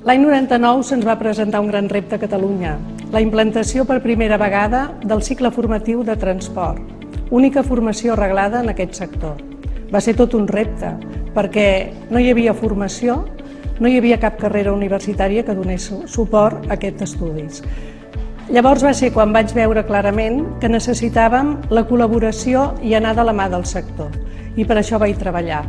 L'any 99 se'ns va presentar un gran repte a Catalunya, la implantació per primera vegada del cicle formatiu de transport, única formació reglada en aquest sector. Va ser tot un repte, perquè no hi havia formació, no hi havia cap carrera universitària que donés suport a aquests estudis. Llavors va ser quan vaig veure clarament que necessitàvem la col·laboració i anar de la mà del sector, i per això vaig treballar.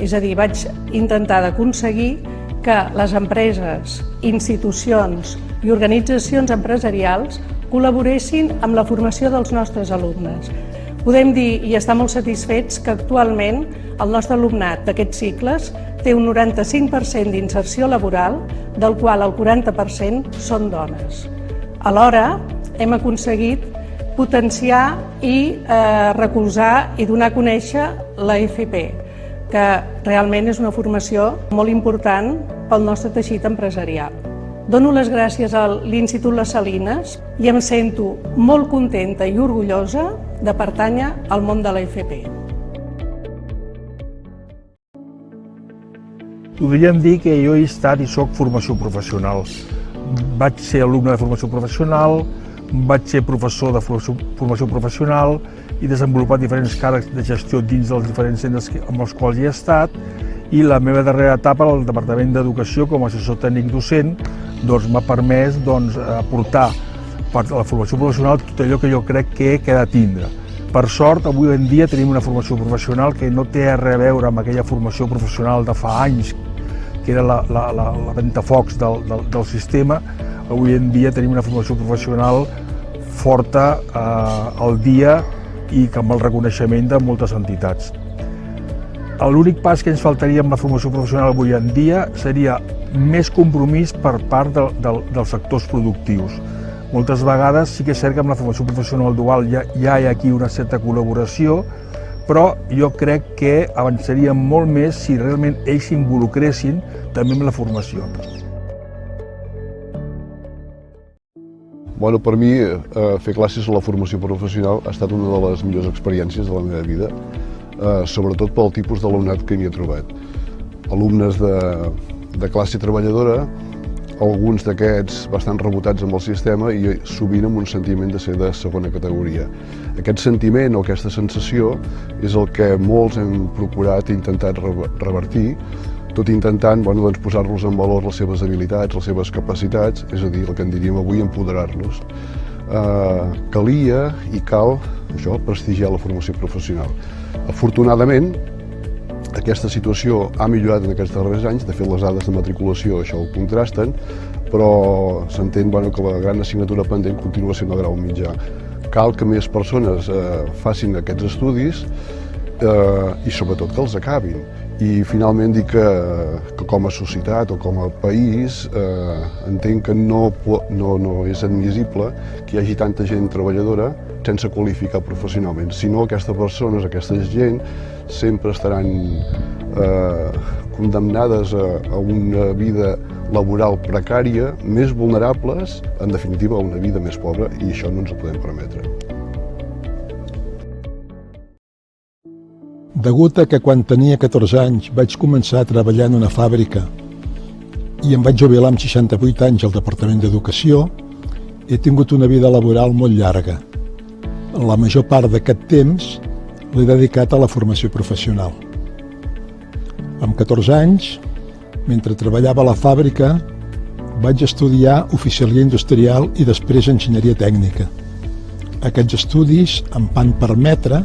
És a dir, vaig intentar d'aconseguir que les empreses, institucions i organitzacions empresarials col·laboressin amb la formació dels nostres alumnes. Podem dir i estar molt satisfets que actualment el nostre alumnat d'aquests cicles té un 95% d'inserció laboral, del qual el 40% són dones. Alhora, hem aconseguit potenciar i recolzar i donar a conèixer l'AFP, que realment és una formació molt important pel nostre teixit empresarial. Dono les gràcies a l'Institut Les Salines i em sento molt contenta i orgullosa de pertànyer al món de l'AFP. Podríem dir que jo he estat i soc formació professional. Vaig ser alumne de formació professional, vaig ser professor de formació professional i desenvolupat diferents càrrecs de gestió dins dels diferents centres amb els quals hi he estat, i la meva darrera etapa al Departament d'Educació com a assessor tècnic docent m'ha permès aportar per a la formació professional tot allò que jo crec que he de tindre. Per sort, avui en dia tenim una formació professional que no té res a veure amb aquella formació professional de fa anys, que era la ventafocs del sistema. Avui en dia tenim una formació professional forta al dia i amb el reconeixement de moltes entitats. L'únic pas que ens faltaria amb la formació professional avui en dia seria més compromís per part dels sectors productius. Moltes vegades sí que és cert que amb la formació professional dual ja hi ha aquí una certa col·laboració, però jo crec que avançaríem molt més si realment ells s'involucressin també en la formació. Per mi, fer classes a la formació professional ha estat una de les millors experiències de la meva vida, sobretot pel tipus d'alumnat que m'hi he trobat. Alumnes de classe treballadora, alguns d'aquests bastant rebotats amb el sistema i sovint amb un sentiment de ser de segona categoria. Aquest sentiment o aquesta sensació és el que molts hem procurat i intentat revertir, tot intentant posar-los en valor les seves habilitats, les seves capacitats, és a dir, el que en diríem avui empoderar-los. Calia i cal prestigiar la formació professional. Afortunadament, aquesta situació ha millorat en aquests darrers anys, de fet les dades de matriculació això ho contrasten, però s'entén que la gran assignatura pendent continua sent el grau mitjà. Cal que més persones facin aquests estudis i sobretot que els acabin. I finalment dir que com a societat o com a país entenc que no és admissible que hi hagi tanta gent treballadora sense qualificar professionalment, sinó aquestes persones, aquesta gent, sempre estaran condemnades a una vida laboral precària, més vulnerables, en definitiva a una vida més pobra, i això no ens ho podem permetre. Degut a que quan tenia 14 anys vaig començar a treballar en una fàbrica i em vaig jubilar amb 68 anys al Departament d'Educació, he tingut una vida laboral molt llarga. La major part d'aquest temps l'he dedicat a la formació professional. Amb 14 anys, mentre treballava a la fàbrica, vaig estudiar oficialia industrial i després enginyeria tècnica. Aquests estudis em van permetre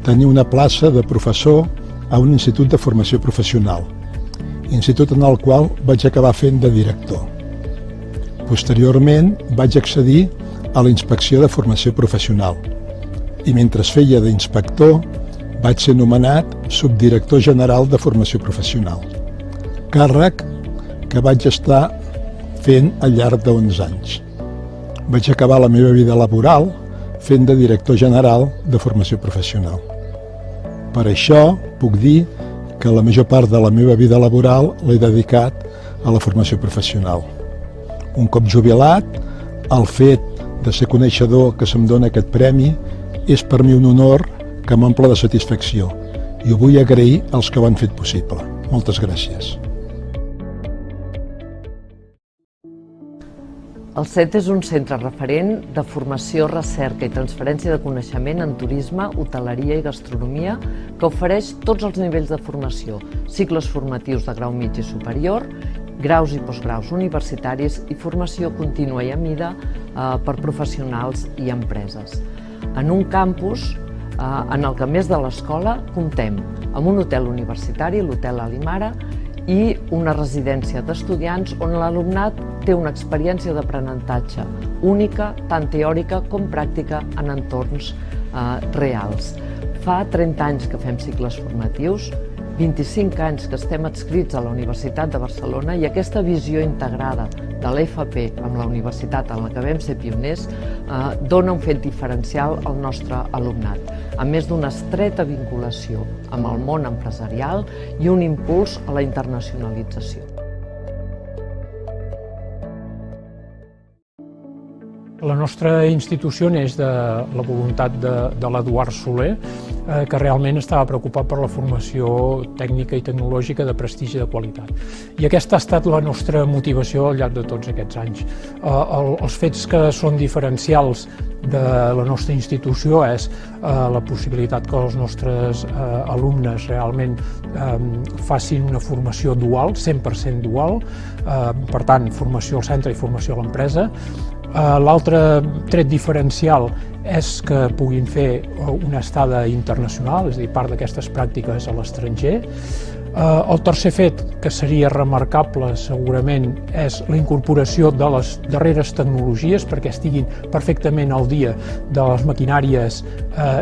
tenir una plaça de professor a un institut de formació professional, institut en el qual vaig acabar fent de director. Posteriorment vaig accedir a la inspecció de formació professional i mentre feia d'inspector vaig ser nomenat subdirector general de formació professional, càrrec que vaig estar fent al llarg d'11 anys. Vaig acabar la meva vida laboral fent de director general de formació professional. Per això puc dir que la major part de la meva vida laboral l'he dedicat a la formació professional. Un cop jubilat, el fet de ser coneixedor que se'm dona aquest premi és per mi un honor que m'omple de satisfacció i ho vull agrair als que ho han fet possible. Moltes gràcies. El CET és un centre referent de formació, recerca i transferència de coneixement en turisme, hoteleria i gastronomia que ofereix tots els nivells de formació, cicles formatius de grau mig i superior, graus i postgraus universitaris i formació contínua i a mida per professionals i empreses. En un campus en el que, a més de l'escola, comptem amb un hotel universitari, l'Hotel Alimara, i una residència d'estudiants on l'alumnat té una experiència d'aprenentatge única, tant teòrica com pràctica en entorns reals. Fa 30 anys que fem cicles formatius, 25 anys que estem adscrits a la Universitat de Barcelona i aquesta visió integrada de l'EFP amb la universitat en la que vam ser pioners dona un fet diferencial al nostre alumnat, a més d'una estreta vinculació amb el món empresarial i un impuls a la internacionalització. La nostra institució neix de la voluntat de l'Eduard Soler, que realment estava preocupat per la formació tècnica i tecnològica de prestigi i de qualitat. I aquesta ha estat la nostra motivació al llarg de tots aquests anys. Els fets que són diferencials de la nostra institució és la possibilitat que els nostres alumnes realment facin una formació dual, 100% dual, per tant, formació al centre i formació a l'empresa. L'altre tret diferencial és que puguin fer una estada internacional, és a dir, part d'aquestes pràctiques a l'estranger. El tercer fet, que seria remarcable segurament, és la incorporació de les darreres tecnologies perquè estiguin perfectament al dia de les maquinàries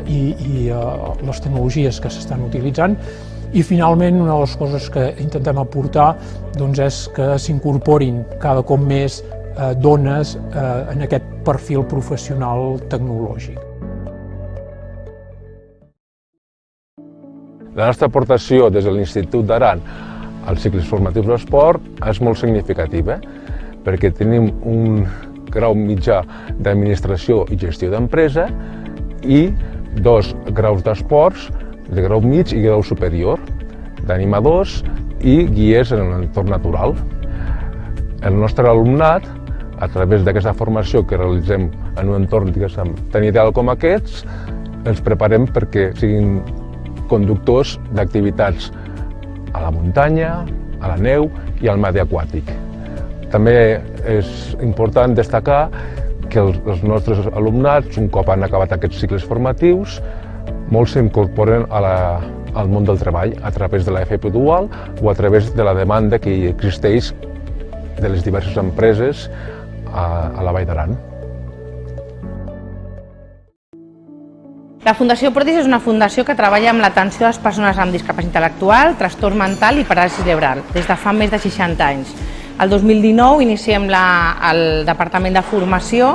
i les tecnologies que s'estan utilitzant. I finalment, una de les coses que intentem aportar és que s'incorporin cada cop més dones en aquest perfil professional tecnològic. La nostra aportació des de l'Institut d'Aran als cicles formatius d'esport és molt significativa perquè tenim un grau mitjà d'administració i gestió d'empresa i 2 graus d'esports, de grau mig i grau superior, d'animadors i guies en l'entorn natural. El nostre alumnat, a través d'aquesta formació que realitzem en un entorn tan ideal com aquests, els preparem perquè siguin conductors d'activitats a la muntanya, a la neu i al medi aquàtic. També és important destacar que els nostres alumnats, un cop han acabat aquests cicles formatius, molts s'incorporen al món del treball a través de la FP Dual o a través de la demanda que existeix de les diverses empreses a la Vall d'Aran. La Fundació Protis és una fundació que treballa amb l'atenció a les persones amb discapacitat intel·lectual, trastorn mental i paràlisi cerebral des de fa més de 60 anys. El 2019 iniciem el Departament de Formació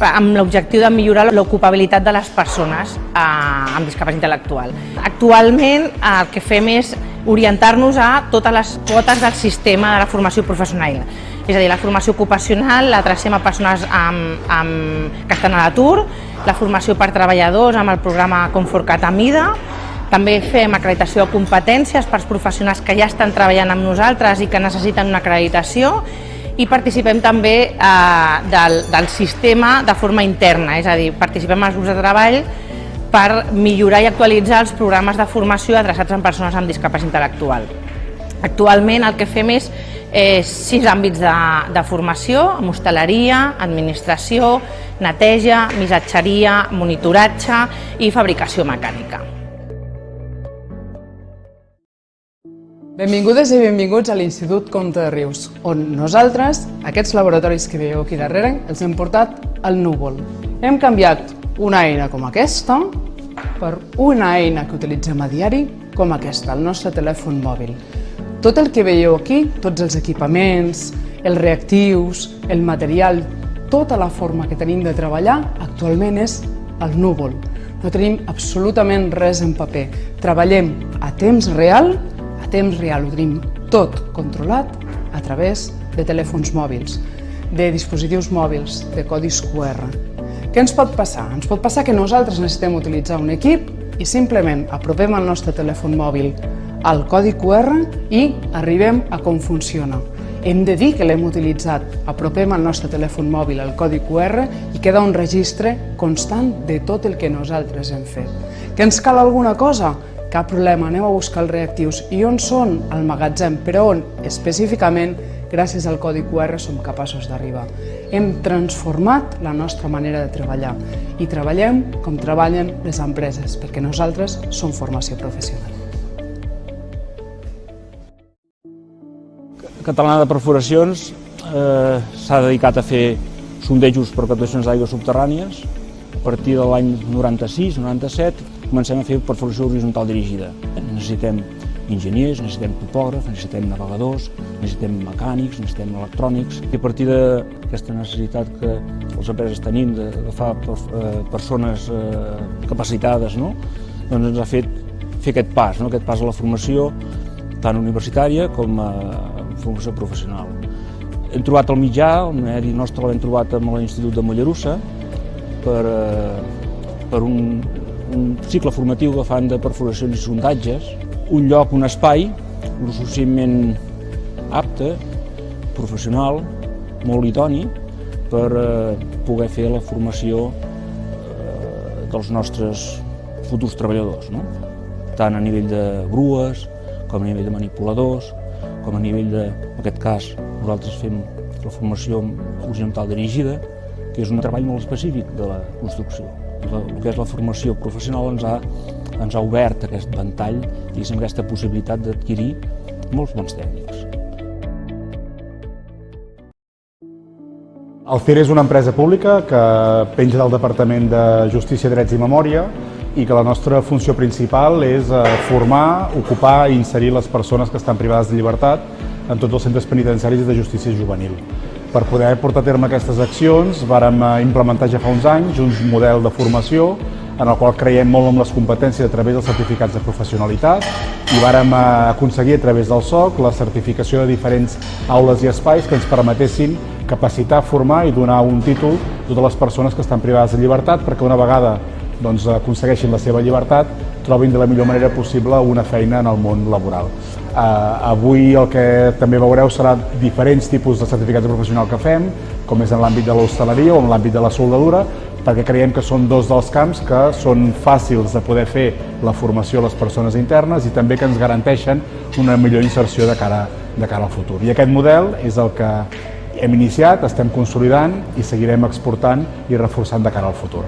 amb l'objectiu de millorar l'ocupabilitat de les persones amb discapacitat intel·lectual. Actualment el que fem és orientar-nos a totes les potes del sistema de la formació professional. És a dir, la formació ocupacional la tracem a persones que estan a l'atur, la formació per treballadors amb el programa Conforcat a mida, també fem acreditació de competències per als professionals que ja estan treballant amb nosaltres i que necessiten una acreditació i participem també del sistema de forma interna, és a dir, participem als grups de treball per millorar i actualitzar els programes de formació adreçats a persones amb discapacitat intel·lectual. Actualment el que fem és 6 àmbits de formació, amb hostaleria, administració, neteja, missatgeria, monitoratge i fabricació mecànica. Benvingudes i benvinguts a l'Institut Comte de Rius, on nosaltres, aquests laboratoris que veieu aquí darrere, els hem portat al núvol. Hem canviat una eina com aquesta per una eina que utilitzem a diari com aquesta, el nostre telèfon mòbil. Tot el que veieu aquí, tots els equipaments, els reactius, el material, tota la forma que tenim de treballar actualment és al núvol. No tenim absolutament res en paper. Treballem a temps real, ho tenim tot controlat a través de telèfons mòbils, de dispositius mòbils, de codis QR. Què ens pot passar? Ens pot passar que nosaltres necessitem utilitzar un equip i simplement apropem el nostre telèfon mòbil al codi QR i arribem a com funciona. Hem de dir que l'hem utilitzat. Apropem el nostre telèfon mòbil al codi QR i queda un registre constant de tot el que nosaltres hem fet. Que ens cal alguna cosa? Cap problema, anem a buscar els reactius. I on són? Al magatzem, però on? Específicament, gràcies al codi QR som capaços d'arribar. Hem transformat la nostra manera de treballar i treballem com treballen les empreses, perquè nosaltres som formació professional. Catalana de Perforacions s'ha dedicat a fer sondejos per captacions d'aigües subterrànies. A partir de l'any 96-97 comencem a fer perforació horitzontal dirigida. Necessitem enginyers, necessitem topògrafs, necessitem navegadors, necessitem mecànics, necessitem electrònics. I a partir d'aquesta necessitat que les empreses tenim d'agafar persones capacitades, doncs ens ha fet fer aquest pas a la formació tant universitària com a formació professional. Hem trobat el mitjà, el medi nostre l'hem trobat amb l'Institut de Mollerussa per un cicle formatiu que fan de perforacions i sondatges, un lloc, un espai, lo suficientment apte, professional, molt idoni, per poder fer la formació dels nostres futurs treballadors, tant a nivell de grues, com a nivell de manipuladors, com a nivell de, en aquest cas, nosaltres fem la formació horitzontal dirigida, que és un treball molt específic de la construcció. El que és la formació professional ens ha obert aquest ventall, diguéssim, aquesta possibilitat d'adquirir molts bons tècnics. El CIR és una empresa pública que penja del Departament de Justícia, Drets i Memòria i que la nostra funció principal és formar, ocupar i inserir les persones que estan privades de llibertat en tots els centres penitenciaris de justícia juvenil. Per poder portar a terme aquestes accions vàrem implementar ja fa uns anys un model de formació en el qual creiem molt en les competències a través dels certificats de professionalitat i vàrem aconseguir a través del SOC la certificació de diferents aules i espais que ens permetessin capacitar, formar i donar un títol a totes les persones que estan privades de llibertat perquè una vegada aconsegueixin la seva llibertat trobin de la millor manera possible una feina en el món laboral. Avui el que també veureu serà diferents tipus de certificats de professional que fem, com és en l'àmbit de l'hostaleria o en l'àmbit de la soldadura, perquè creiem que són dos dels camps que són fàcils de poder fer la formació a les persones internes i també que ens garanteixen una millor inserció de cara al futur. I aquest model és el que hem iniciat, estem consolidant i seguirem exportant i reforçant de cara al futur.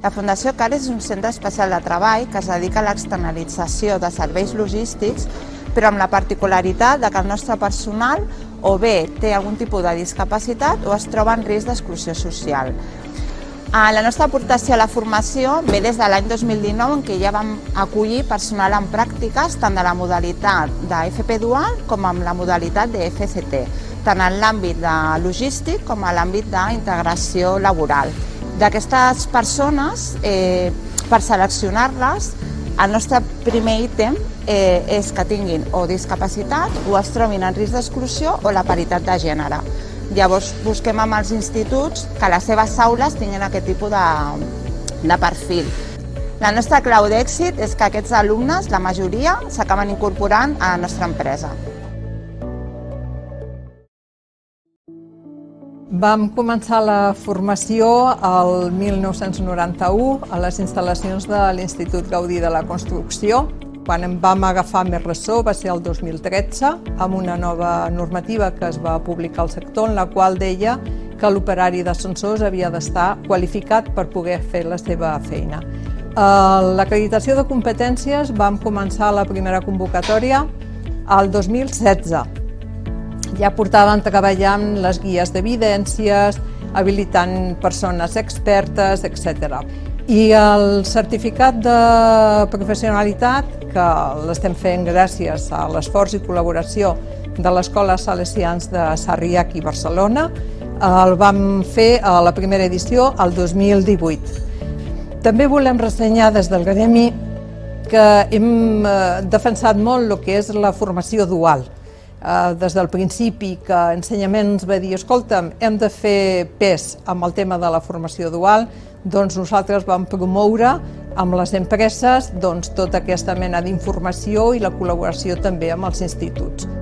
La Fundació CARES és un centre especial de treball que es dedica a l'externalització de serveis logístics, però amb la particularitat que el nostre personal o bé té algun tipus de discapacitat o es troba en risc d'exclusió social. La nostra aportació a la formació ve des de l'any 2019 en què ja vam acollir personal en pràctiques tant de la modalitat d'FP dual com amb la modalitat de FCT, tant en l'àmbit de logístic com en l'àmbit d'integració laboral. D'aquestes persones, per seleccionar-les, el nostre primer ítem és que tinguin o discapacitat o es trobin en risc d'exclusió o la paritat de gènere. Llavors busquem amb els instituts que les seves aules tinguin aquest tipus de perfil. La nostra clau d'èxit és que aquests alumnes, la majoria, s'acaben incorporant a la nostra empresa. Vam començar la formació el 1991 a les instal·lacions de l'Institut Gaudí de la Construcció. Quan en vam agafar més ressò va ser el 2013, amb una nova normativa que es va publicar al sector, en la qual deia que l'operari d'ascensors havia d'estar qualificat per poder fer la seva feina. L'acreditació de competències vam començar la primera convocatòria el 2016. Ja portàvem treballant les guies d'evidències, habilitant persones expertes, etc. I el certificat de professionalitat, que l'estem fent gràcies a l'esforç i col·laboració de l'Escola Salesians de Sarrià i Barcelona, el vam fer a la primera edició el 2018. També volem ressenyar des del gremi que hem defensat molt el que és la formació dual. Des del principi que Ensenyament ens va dir escolta'm, hem de fer pes amb el tema de la formació dual, doncs nosaltres vam promoure amb les empreses, doncs, tota aquesta mena d'informació i la col·laboració també amb els instituts.